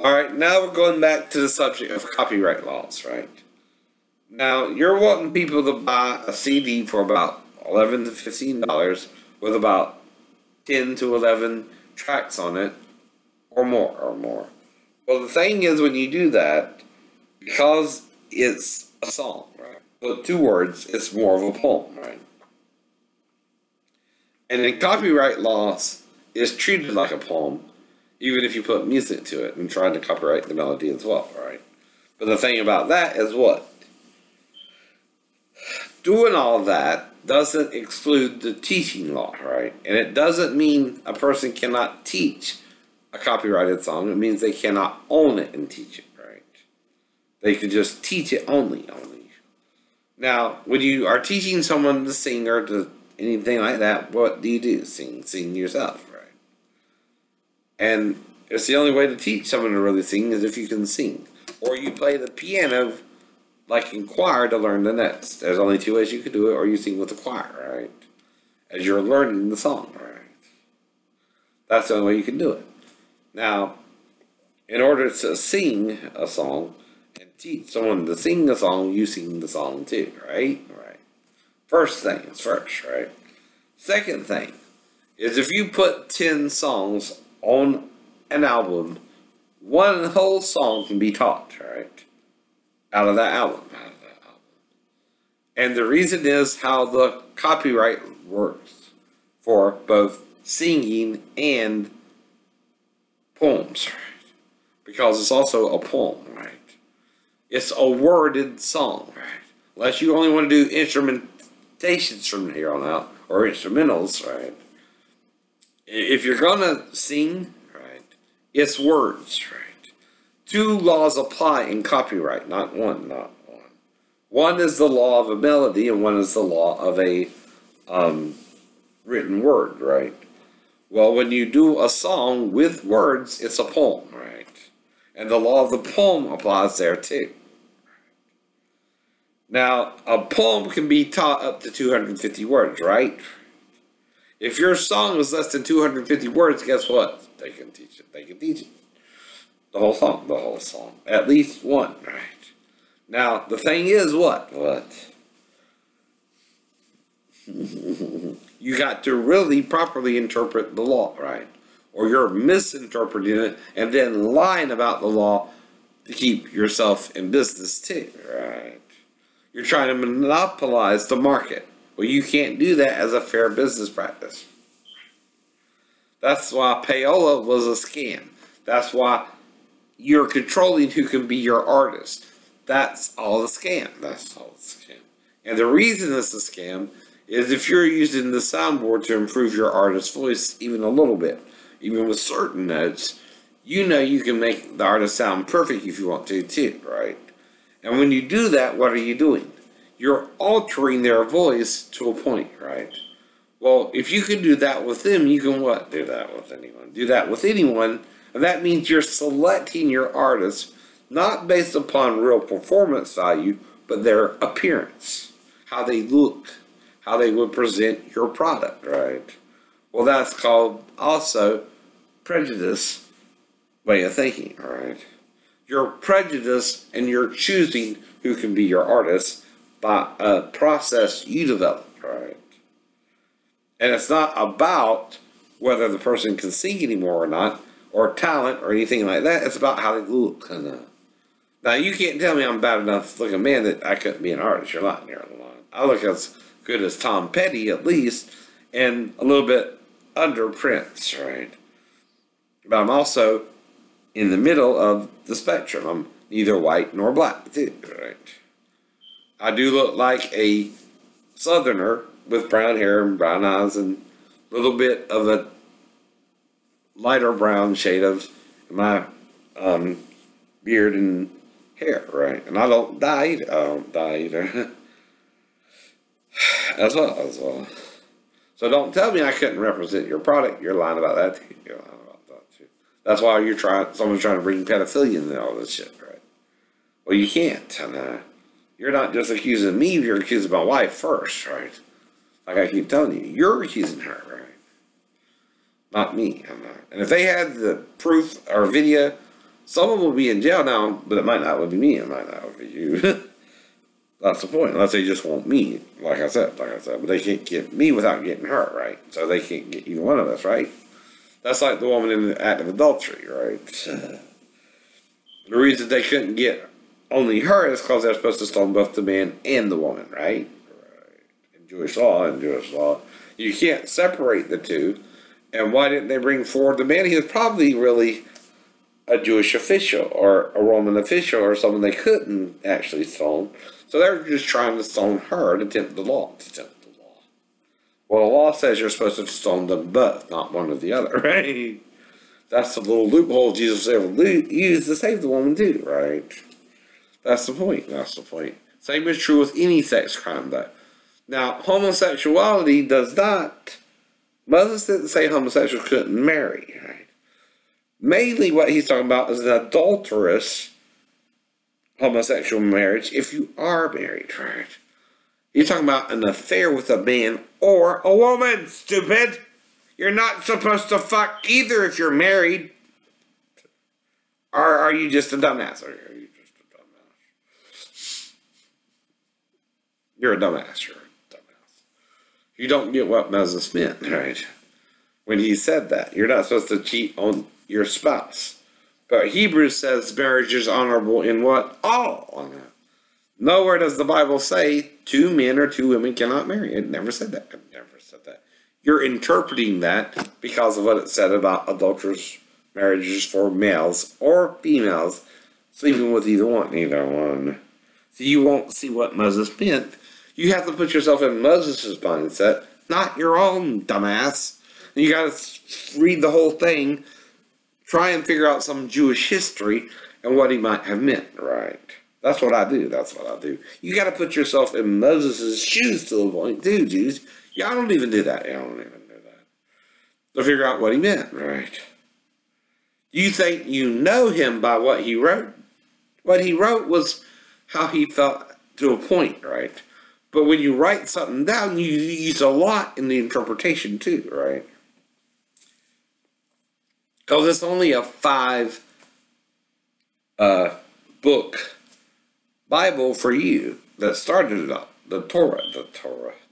Alright, now we're going back to the subject of copyright laws, right? Now, you're wanting people to buy a CD for about $11 to $15 with about 10 to 11 tracks on it, or more. Well, the thing is, when you do that, because it's a song, right? But 2 words, it's more of a poem, right? And in copyright laws, it's treated like a poem, even if you put music to it and try to copyright the melody as well, right? But the thing about that is what? Doing all that doesn't exclude the teaching law, right? And it doesn't mean a person cannot teach a copyrighted song. It means they cannot own it and teach it, right? They can just teach it only. Now, when you are teaching someone to sing or to anything like that, what do? Sing yourself, right? And it's the only way to teach someone to really sing is if you can sing. Or you play the piano like in choir to learn the notes. There's only 2 ways you can do it, or you sing with the choir, right? As you're learning the song, right? That's the only way you can do it. Now, in order to sing a song and teach someone to sing the song, you sing the song too, right? Right. First thing is first, right? Second thing is if you put 10 songs on an album, one whole song can be taught, right? Out of that album. And the reason is how the copyright works for both singing and poems, right? Because it's also a poem, right? It's a worded song, right? Unless you only want to do instrumentations from here on out, or instrumentals, right? If you're gonna sing, right, it's words, right? 2 laws apply in copyright, not one. One is the law of a melody, and one is the law of a written word, right? Well, when you do a song with words, it's a poem, right? And the law of the poem applies there too. Now, a poem can be taught up to 250 words, right? If your song is less than 250 words, guess what? They can teach it. The whole song. At least one, right? Now, the thing is what? You got to really properly interpret the law, right? Or you're misinterpreting it and then lying about the law to keep yourself in business too, right? You're trying to monopolize the market. Well, you can't do that as a fair business practice. That's why payola was a scam. That's why you're controlling who can be your artist. That's all a scam. And the reason it's a scam is if you're using the soundboard to improve your artist's voice even a little bit, even with certain notes, you know you can make the artist sound perfect if you want to too, right? And when you do that, what are you doing? You're altering their voice to a point, right? Well, if you can do that with them, you can what? Do that with anyone. Do that with anyone, and that means you're selecting your artist not based upon real performance value, but their appearance, how they look, how they would present your product, right? Well, that's called also prejudice way of thinking, right? You're prejudiced and you're choosing who can be your artist by a process you developed, right? And it's not about whether the person can sing anymore or not, or talent or anything like that. It's about how they look. Now, you can't tell me I'm bad enough looking man that I couldn't be an artist. You're lying here on the line. I look as good as Tom Petty, at least, and a little bit under Prince, right? But I'm also in the middle of the spectrum. I'm neither white nor black, too, right? I do look like a southerner with brown hair and brown eyes and a little bit of a lighter brown shade of my beard and hair, right? And I don't dye either. As well. So don't tell me I couldn't represent your product. You're lying about that too. That's why someone's trying to bring pedophilia into all this shit, right? Well, you can't. And, you're not just accusing me, you're accusing my wife first, right? Like I keep telling you, you're accusing her, right? Not me. And if they had the proof or video Some of them will be in jail now, but it might not be me. It might not be you. That's the point. Unless they just want me, like I said. But they can't get me without getting hurt, right? So they can't get either one of us, right? That's like the woman in the act of adultery, right? The reason they couldn't get only her is because they're supposed to stone both the man and the woman, right? In Jewish law, you can't separate the two. And why didn't they bring forward the man? He was probably really a Jewish official or a Roman official or someone they couldn't actually stone. So they were just trying to stone her to tempt the law. Well, the law says you're supposed to stone them both, not one or the other, right? That's the little loophole Jesus was able to use to save the woman too, right? That's the point. Same is true with any sex crime, though. Now, homosexuality does not... Moses didn't say homosexuals couldn't marry, right? Mainly what he's talking about is an adulterous homosexual marriage if you are married, right? You're talking about an affair with a man or a woman, stupid! You're not supposed to fuck either if you're married. Or are you just a dumbass? You're a dumbass. You don't get what Moses meant, right? When he said that. You're not supposed to cheat on your spouse. But Hebrews says marriage is honorable in what? All. Nowhere does the Bible say 2 men or 2 women cannot marry. It never said that. You're interpreting that because of what it said about adulterous marriages for males or females sleeping with either one. So you won't see what Moses meant. You have to put yourself in Moses' mindset, not your own, dumbass. You got to read the whole thing, try and figure out some Jewish history and what he might have meant, right? That's what I do. You got to put yourself in Moses' shoes to the point, too, Jews. Y'all don't even do that. To figure out what he meant, right? You think you know him by what he wrote? What he wrote was how he felt to a point, right? But when you write something down, you use a lot in the interpretation too, right? Because it's only a 5 book Bible for you that started it up. The Torah,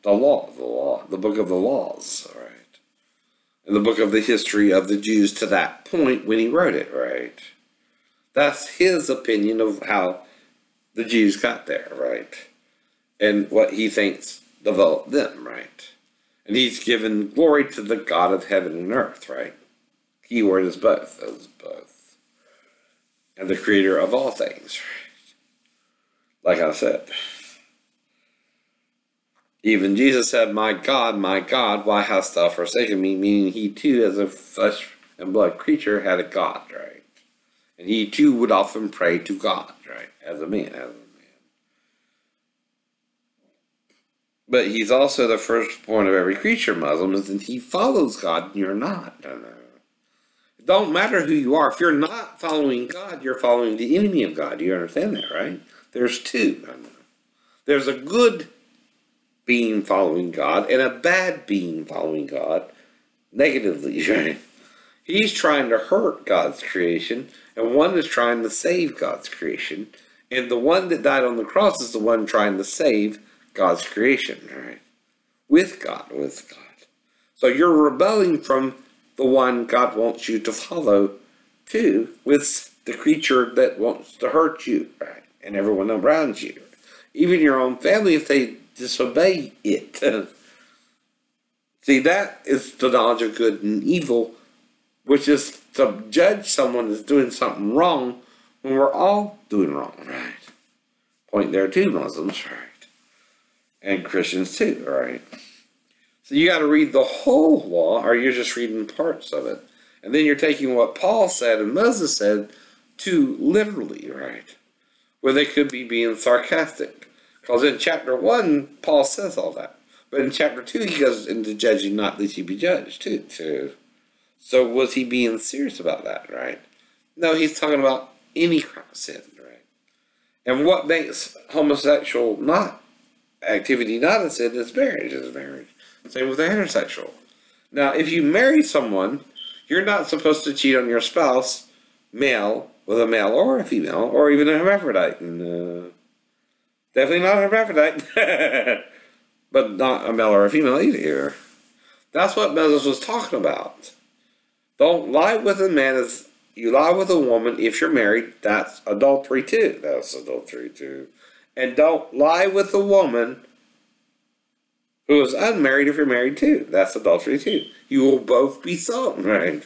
the law, the book of the laws, right? And the book of the history of the Jews to that point when he wrote it, right? That's his opinion of how the Jews got there, right? And what he thinks developed them, right? And he's given glory to the God of heaven and earth, right? Keyword is both. And the creator of all things, right? Like I said. Even Jesus said, my God, why hast thou forsaken me? Meaning he too, as a flesh and blood creature, had a God, right? And he too would often pray to God, right? As a man. But he's also the firstborn of every creature, Muslim, and he follows God, and you're not. It don't matter who you are. If you're not following God, you're following the enemy of God. You understand that, right? There's 2. There's a good being following God and a bad being following God negatively, right? He's trying to hurt God's creation, and one is trying to save God's creation. And the one that died on the cross is the one trying to save God's creation, right? With God. So you're rebelling from the one God wants you to follow to with the creature that wants to hurt you, right? And everyone around you. Even your own family, if they disobey it. See, that is the knowledge of good and evil, which is to judge someone as doing something wrong when we're all doing wrong, right? Point there too, Muslims, right? And Christians too, right? So you got to read the whole law, or you're just reading parts of it. And then you're taking what Paul said and Moses said too literally, right? Where they could be being sarcastic. Because in chapter 1, Paul says all that. But in chapter 2, he goes into judging not that you be judged, too. So was he being serious about that, right? No, he's talking about any crime of sin, right? And what makes homosexual activity not a sin is marriage. Same with the heterosexual. Now, if you marry someone, you're not supposed to cheat on your spouse, male with a male or a female, or even a hermaphrodite. And, definitely not a hermaphrodite, but not a male or a female either. That's what Moses was talking about. Don't lie with a man as you lie with a woman if you're married. That's adultery too. That's adultery too. And don't lie with a woman who is unmarried if you're married too. That's adultery too. You will both be stoned, right?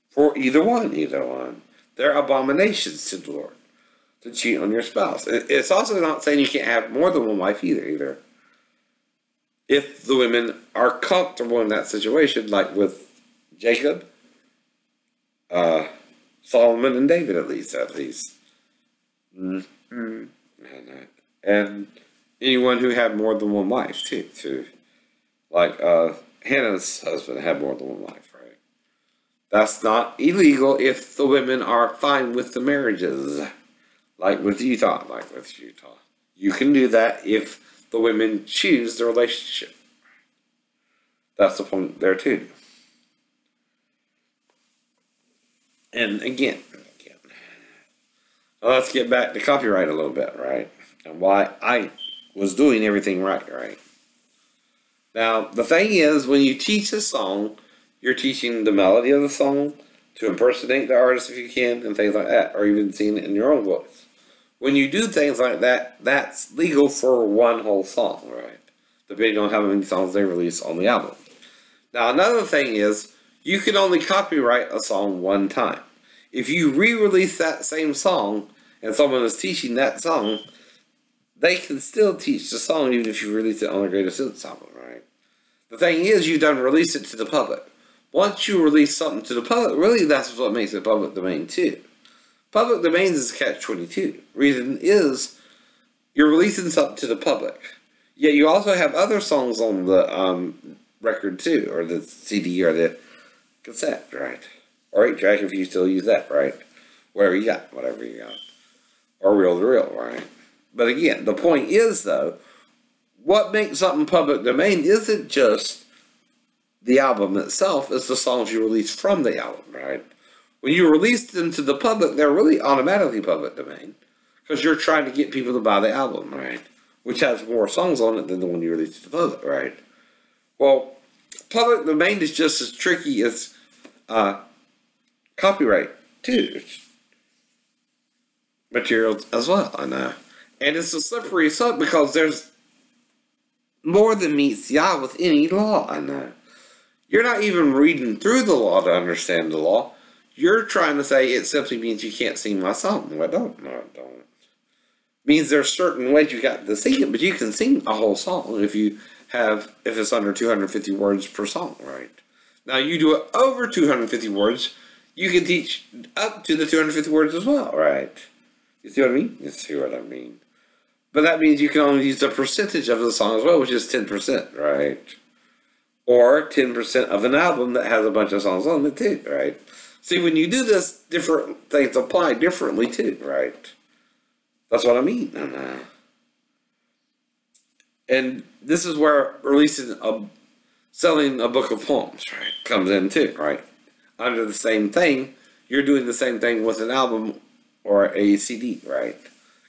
For either one. They're abominations to the Lord to cheat on your spouse. It's also not saying you can't have more than one wife either. If the women are comfortable in that situation, like with Jacob, Solomon, and David, at least. Mm-hmm. And anyone who had more than one wife, too. Like Hannah's husband had more than one wife, right? That's not illegal if the women are fine with the marriages. Like with Utah. You can do that if the women choose the relationship. That's the point there too. And again, let's get back to copyright a little bit, right? And why I was doing everything right? Now, the thing is, when you teach a song, you're teaching the melody of the song to impersonate the artist if you can, and things like that, or even sing it in your own voice. When you do things like that, that's legal for one whole song, right? Depending on how many songs they release on the album. Now, another thing is, you can only copyright a song one time. If you re-release that same song, and someone is teaching that song, they can still teach the song even if you release it on a Greatest Hits album, right? The thing is, you don't release it to the public. Once you release something to the public, really that's what makes it public domain too. Public domains is catch-22. Reason is, you're releasing something to the public. Yet you also have other songs on the record too, or the CD, or the cassette, right? Or 8-track if you still use that, right? Whatever you got. Or reel-to-reel, right? But again, the point is, though, what makes something public domain isn't just the album itself, it's the songs you release from the album, right? When you release them to the public, they're really automatically public domain, because you're trying to get people to buy the album, right? Which has more songs on it than the one you release to the public, right? Well, public domain is just as tricky as copyright, too. Materials as well, I know. And it's a slippery slope because there's more than meets the eye with any law, I know. You're not even reading through the law to understand the law. You're trying to say it simply means you can't sing my song. No, it don't. It means there's certain ways you got to sing it, but you can sing a whole song if it's under 250 words per song, right? Now, you do it over 250 words, you can teach up to the 250 words as well, right? You see what I mean? You see what I mean. But that means you can only use a percentage of the song as well, which is 10%, right? Or 10% of an album that has a bunch of songs on it too, right? See, when you do this, different things apply differently too, right? That's what I mean. And this is where selling a book of poems, right, comes in too, right? Under the same thing, you're doing the same thing with an album or a CD, right?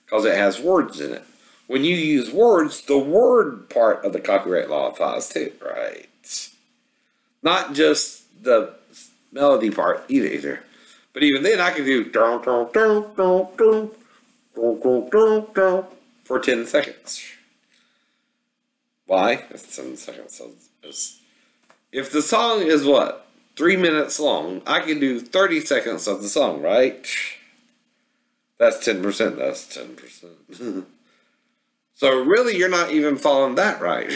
Because it has words in it. When you use words, the word part of the copyright law applies too, right? Not just the melody part either. But even then, I can do for 10 seconds. Why? It's 10 seconds. If the song is 3 minutes long, I can do 30 seconds of the song, right? That's 10%. That's 10%. So really, you're not even following that right?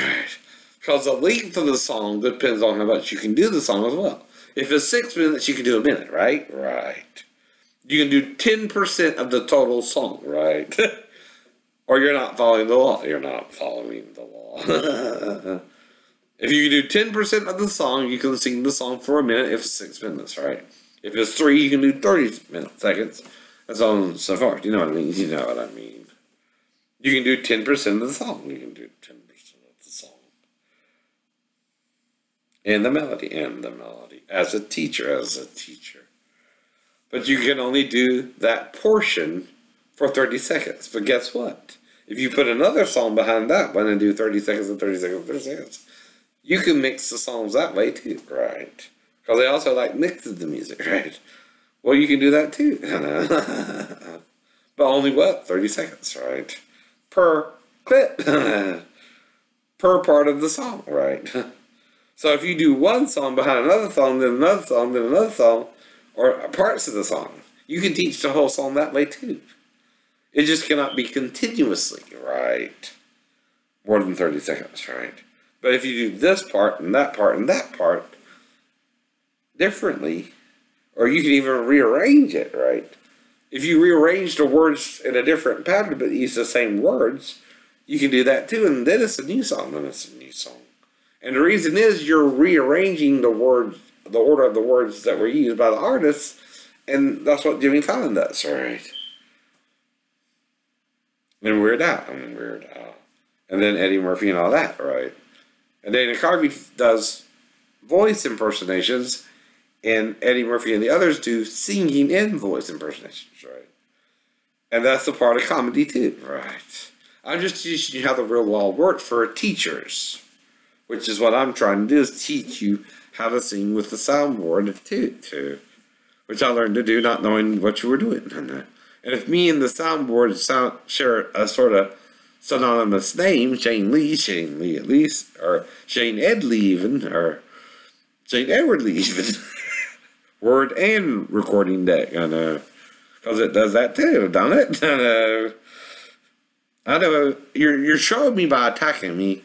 Because the length of the song depends on how much you can do the song as well. If it's 6 minutes, you can do a minute, right? Right. You can do 10% of the total song, right? Or you're not following the law. You're not following the law. If you can do 10% of the song, you can sing the song for a minute if it's 6 minutes, right? If it's 3, you can do 30 seconds. That's on and so forth. You know what I mean? You know what I mean. You can do 10% of the song. You can do 10% of the song. And the melody. As a teacher. But you can only do that portion for 30 seconds. But guess what? If you put another song behind that one and do 30 seconds and 30 seconds and 30 seconds, you can mix the songs that way too, right? Because they also like mixing the music, right? Well, you can do that too. But only what? 30 seconds, right? Per clip. Per part of the song, right? So if you do one song behind another song, then another song, then another song, or parts of the song, you can teach the whole song that way too. It just cannot be continuously, right? More than 30 seconds, right? But if you do this part and that part and that part differently, or you can even rearrange it, right? If you rearrange the words in a different pattern but use the same words, you can do that too, and then it's a new song, then it's a new song. And the reason is you're rearranging the words, the order of the words that were used by the artist, and that's what Jimmy Fallon does, right? And Weird Al, and then Eddie Murphy and all that, right? And Dana Carvey does voice impersonations, and Eddie Murphy and the others do singing and voice impersonations, right? And that's a part of comedy too, right? I'm just teaching you how the real law works for teachers, which is what I'm trying to do, is teach you how to sing with the soundboard too, which I learned to do not knowing what you were doing. And if me and the soundboard share a sort of synonymous name, Shane Lee at least, or Shane Ed Lee even, or Shane Edward Lee even, word and recording deck, I know, because it does that too, don't it? I know you're showing me by attacking me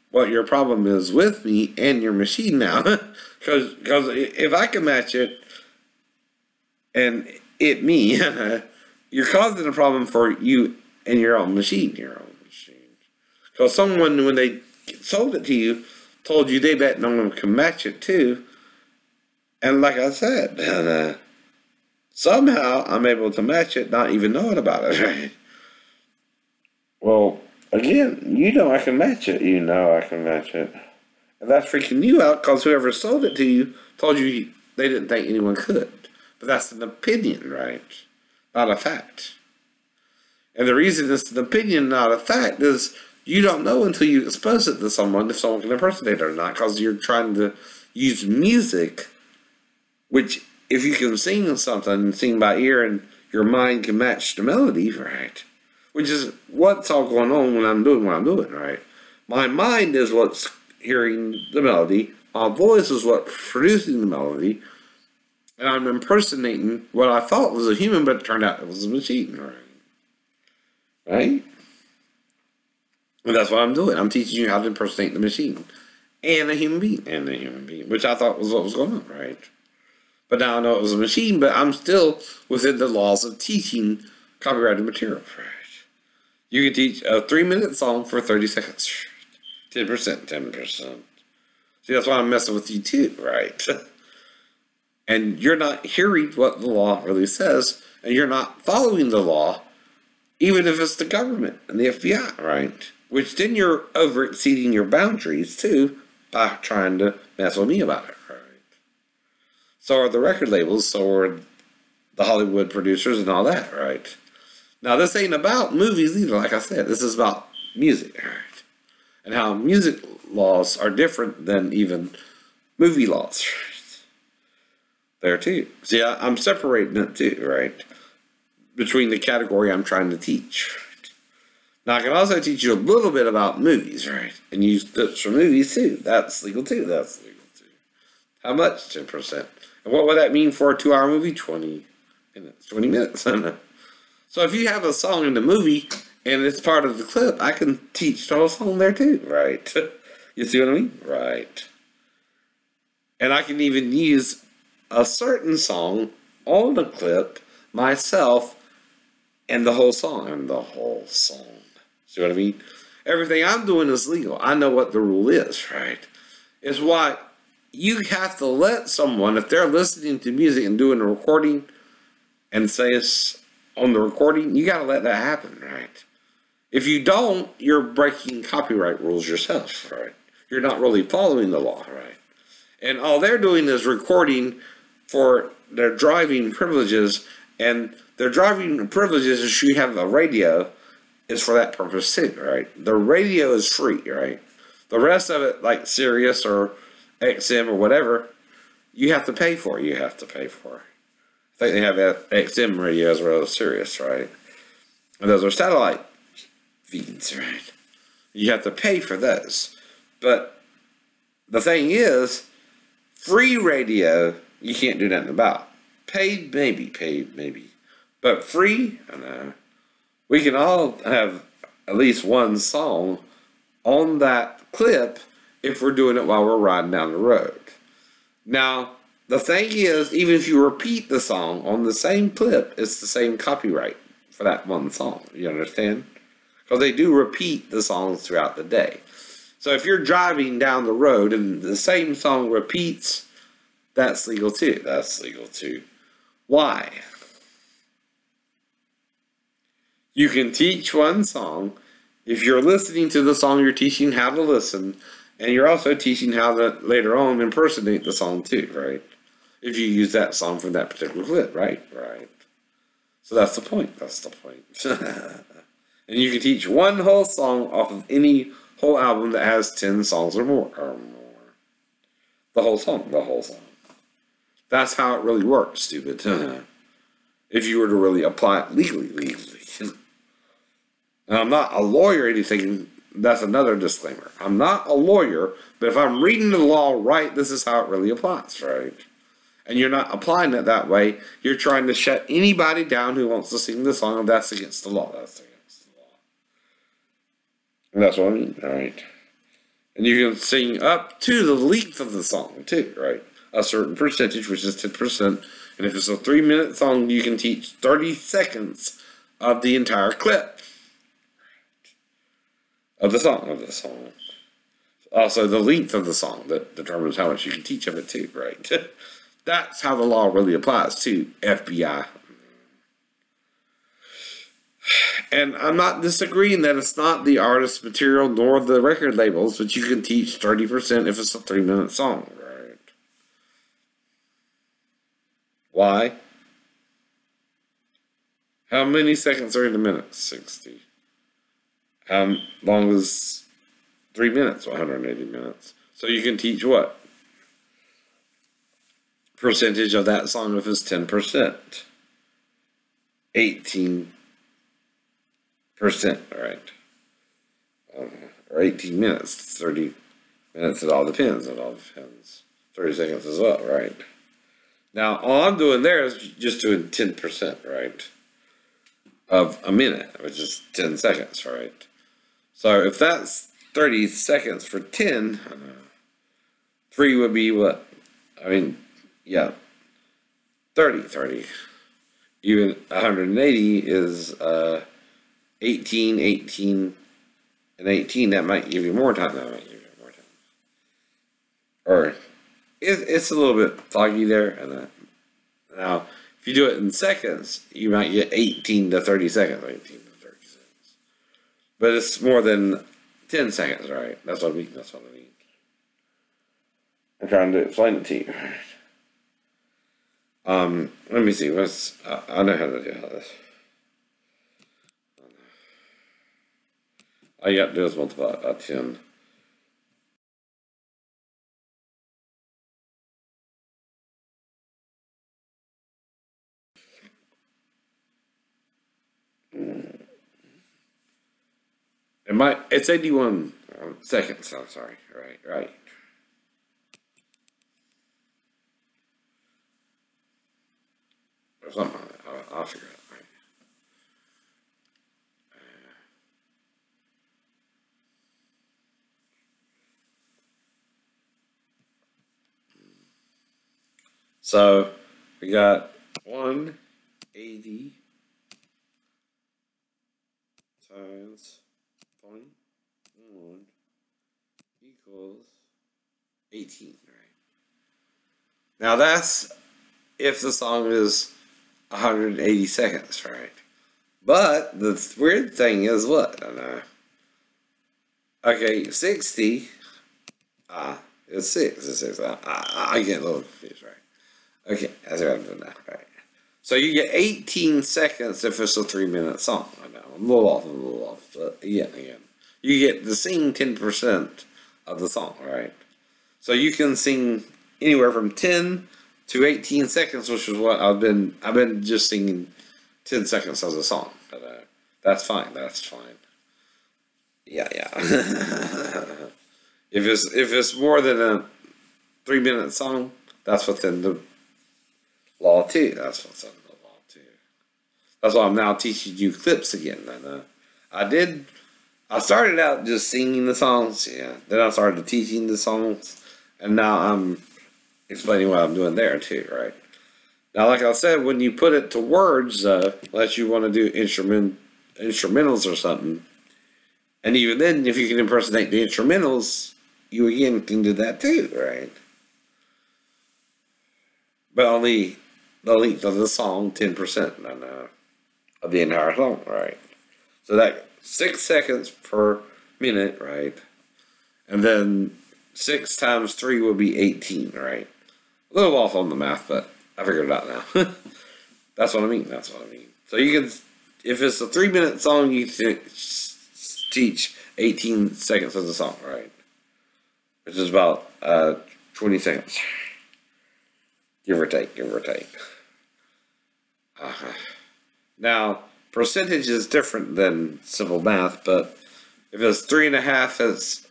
what your problem is with me and your machine now, because if I can match it and it me, you're causing a problem for you and your own machine, Because someone, when they sold it to you, told you they bet no one can match it too. And like I said, somehow I'm able to match it, not even knowing about it, right? Well, again, you know I can match it. You know I can match it. And that's freaking you out, because whoever sold it to you told you they didn't think anyone could. But that's an opinion, right? Not a fact. And the reason it's an opinion, not a fact, is you don't know until you expose it to someone if someone can impersonate it or not, because you're trying to use music, which if you can sing something, sing by ear, and your mind can match the melody, right? Which is what's all going on when I'm doing what I'm doing, right? My mind is what's hearing the melody, my voice is what's producing the melody, and I'm impersonating what I thought was a human, but it turned out it was a machine, right? Right? And that's what I'm doing. I'm teaching you how to impersonate the machine and a human being, which I thought was what was going on, right? But now I know it was a machine, but I'm still within the laws of teaching copyrighted material, right? You can teach a 3-minute song for 30 seconds. 10%. See, that's why I'm messing with you too, right? And you're not hearing what the law really says, and you're not following the law, even if it's the government and the FBI, right? Which then you're over exceeding your boundaries too by trying to mess with me about it, right? So are the record labels, so are the Hollywood producers and all that, right? Now this ain't about movies either, like I said. This is about music, right? And how music laws are different than even movie laws, right? There too. See, I'm separating it too, right? Between the category I'm trying to teach, right? Now I can also teach you a little bit about movies, right? And use this for movies too. That's legal too. That's legal too. How much? 10%. And what would that mean for a 2-hour movie? 20 minutes. 20 minutes. So if you have a song in the movie and it's part of the clip, I can teach the whole song there too, right? You see what I mean? Right. And I can even use a certain song on the clip myself and the whole song. See what I mean? Everything I'm doing is legal. I know what the rule is, right? It's why you have to let someone, if they're listening to music and doing a recording and say it's on the recording, you got to let that happen, right? If you don't, you're breaking copyright rules yourself, right? You're not really following the law, right? And all they're doing is recording for their driving privileges, and their driving privileges is you have a radio is for that purpose too, right? The radio is free, right? The rest of it, like Sirius or XM or whatever, you have to pay for. You have to pay for. I think they have XM radio as well as Sirius, right? And those are satellite feeds, right? You have to pay for those. But the thing is, free radio, you can't do nothing about. Paid, maybe. But free, I know. We can all have at least one song on that clip if we're doing it while we're riding down the road. Now, the thing is, even if you repeat the song on the same clip, it's the same copyright for that one song. You understand? Because they do repeat the songs throughout the day. So if you're driving down the road and the same song repeats, that's legal too. That's legal too. Why? You can teach one song. If you're listening to the song, you're teaching how to listen. And you're also teaching how to later on impersonate the song too, right? If you use that song from that particular clip, right? Right. So that's the point. That's the point. And you can teach one whole song off of any whole album that has 10 songs or more. The whole song. The whole song. That's how it really works, stupid. If you were to really apply it legally. And I'm not a lawyer or anything. That's another disclaimer. I'm not a lawyer, but if I'm reading the law right, this is how it really applies, right? And you're not applying it that way. You're trying to shut anybody down who wants to sing the song, and that's against the law. That's against the law. And that's what I mean, all right? And you can sing up to the length of the song, too, right? A certain percentage, which is 10%. And if it's a 3-minute song, you can teach 30 seconds of the entire clip. Of the song. Also, the length of the song that determines how much you can teach of it too, right? That's how the law really applies to FBI. And I'm not disagreeing that it's not the artist's material nor the record labels, but you can teach 30% if it's a 3-minute song, right? Why? How many seconds are in a minute? 60. How long is 3 minutes? 180 minutes. So you can teach what? Percentage of that song if it's 10%. 18%, right? Or 18 minutes, 30 minutes, it all depends. 30 seconds as well, right? Now, all I'm doing there is just doing 10%, right? Of a minute, which is 10 seconds, right? So if that's 30 seconds for 10, 3 would be what? I mean, yeah, 30. Even 180 is 18, and 18. That might give you more time. Or it's a little bit foggy there. And now, if you do it in seconds, you might get 18 to 30 seconds. 18 to 30 seconds. But it's more than 10 seconds, right? That's what I mean. I'm trying to explain it to you. Let me see. I know how to do all this. All you got to do is multiply it by 10. It's 81 seconds. I'm sorry. Right. Or something like that. I'll figure it out. Right. So we got 180 times 0.1 equals 18, right? Now that's if the song is 180 seconds, right? But the weird thing is what? Okay, 60. It's 6. It's 6. I get a little confused, right? Okay, that's what I'm doing now. Right. So you get 18 seconds if it's a 3-minute song. I know, I'm a little off, but yeah. You get to sing 10% of the song, right? So you can sing anywhere from 10 to 18 seconds, which is what I've been just singing 10 seconds of the song. But that's fine. That's fine. Yeah. if it's more than a 3-minute song, that's within the law too. That's what's in the law too. That's why I'm now teaching you clips again. And I started out just singing the songs, yeah. Then I started teaching the songs, and now I'm explaining what I'm doing there too, right? Now, like I said, when you put it to words, unless you want to do instrumentals or something, and even then, if you can impersonate the instrumentals, you again can do that too, right? But only the length of the song, 10% of the entire song, right? So that 6 seconds per minute, right? And then 6 times 3 would be 18, right? A little off on the math, but I figured it out now. That's what I mean. So you can, if it's a 3-minute song, you can teach 18 seconds of the song, right? Which is about 20 seconds. Give or take. Now, percentage is different than simple math, but if it's 3.5, it's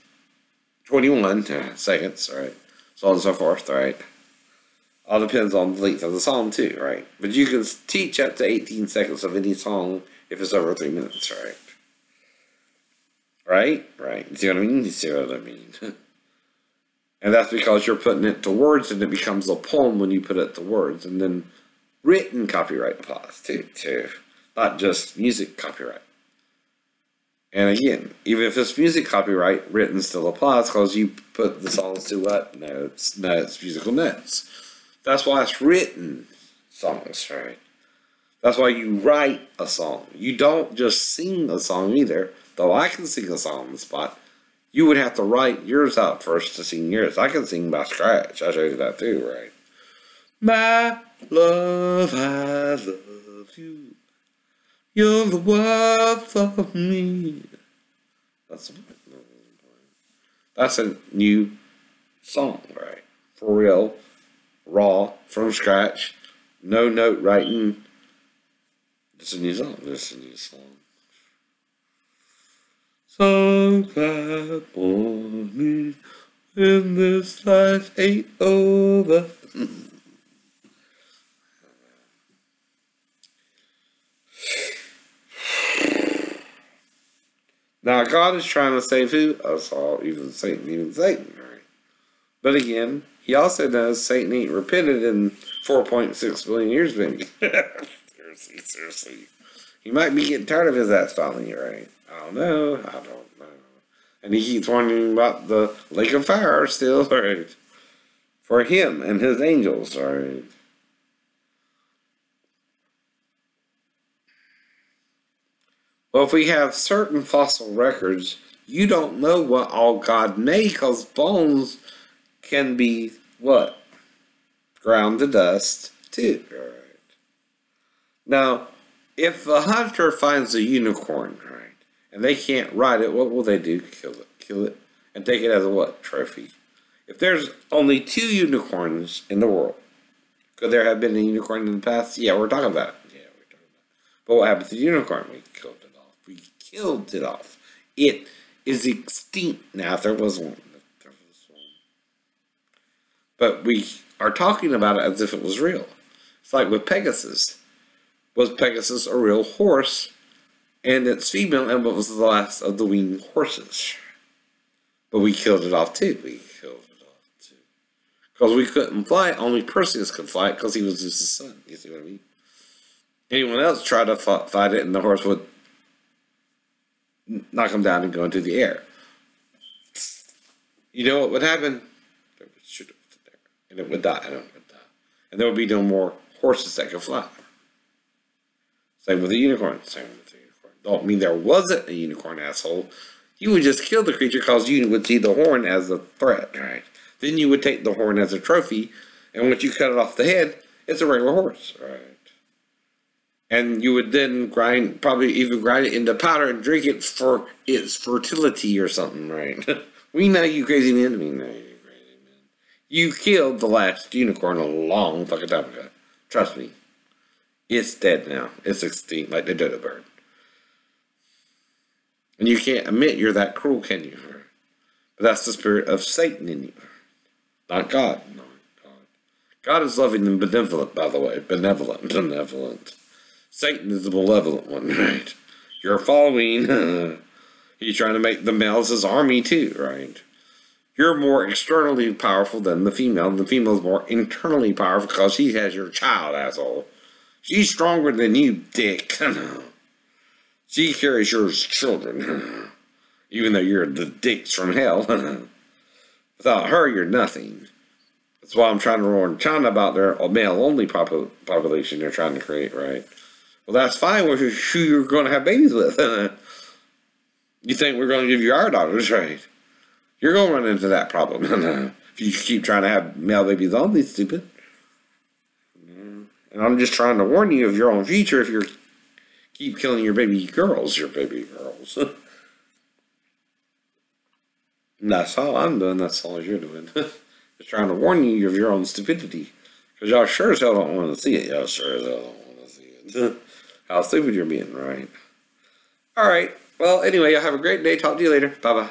21 seconds, right? So on and so forth, right? All depends on the length of the song too, right? But you can teach up to 18 seconds of any song if it's over 3 minutes, right? Right. You see what I mean? And that's because you're putting it to words, and it becomes a poem when you put it to words. And then written copyright applies too. Not just music copyright. And again, even if it's music copyright, written still applies because you put the songs to what? Notes, musical notes. That's why it's written songs, right? That's why you write a song. You don't just sing a song either, though I can sing a song on the spot. You would have to write yours out first to sing yours. I can sing by scratch. I showed you that too, right? My love, I love you. You're the worth of me. That's a new song, right? For real, raw, from scratch, no note writing. It's a new song. So glad for me when this life ain't over. Now, God is trying to save who? Us all, even Satan, right? But again, he also knows Satan ain't repented in 4.6 billion years, baby. Seriously. He might be getting tired of his ass following you, right? I don't know. And he keeps warning about the lake of fire still, right? For him and his angels, right? Well, if we have certain fossil records, you don't know what all God made, because bones can be what? Ground to dust, too. Right. Now, if a hunter finds a unicorn, right, and they can't ride it, what will they do? Kill it, and take it as a what? Trophy. If there's only 2 unicorns in the world, could there have been a unicorn in the past? Yeah, we're talking about it. But what happened to the unicorn? We killed it off. It is extinct now, if there was one. But we are talking about it as if it was real. It's like with Pegasus. Was Pegasus a real horse? And its female emblem was the last of the winged horses. But we killed it off too. Because we couldn't fly it. Only Perseus could fly it because he was just his son. You see what I mean? Anyone else tried to fight it, and the horse would knock him down and go into the air. You know what would happen? They would shoot it with the air, and it would die. And there would be no more horses that could fly. Same with the unicorn. Don't mean there wasn't a unicorn, asshole. You would just kill the creature because you would see the horn as a threat, right? Then you would take the horn as a trophy, and once you cut it off the head, It's a regular horse, right? And you would then probably even grind it into powder and drink it for its fertility or something, right? We know you crazy men. We know you crazy men. You killed the last unicorn a long fucking time ago. Trust me. It's dead now. It's extinct like the dodo bird. And you can't admit you're that cruel, can you? But that's the spirit of Satan in you. Not God. Not God. God is loving and benevolent, by the way. Benevolent. Satan is the malevolent one, right? You're following. He's trying to make the males his army too, right? You're more externally powerful than the female. The female's more internally powerful because she has your child, asshole. She's stronger than you, dick. She carries your children. Even though you're the dicks from hell. Without her, you're nothing. That's why I'm trying to warn China about their male-only population they're trying to create, right? Well, that's fine with who you're going to have babies with. You think we're going to give you our daughters, right? You're going to run into that problem. If you keep trying to have male babies only, stupid. And I'm just trying to warn you of your own future if you keep killing your baby girls. And that's all I'm doing. That's all you're doing. Just trying to warn you of your own stupidity. Because y'all sure as hell don't want to see it. Y'all sure as hell don't want to see it. How stupid you're being, right? Alright. Well, anyway, y'all have a great day. Talk to you later. Bye-bye.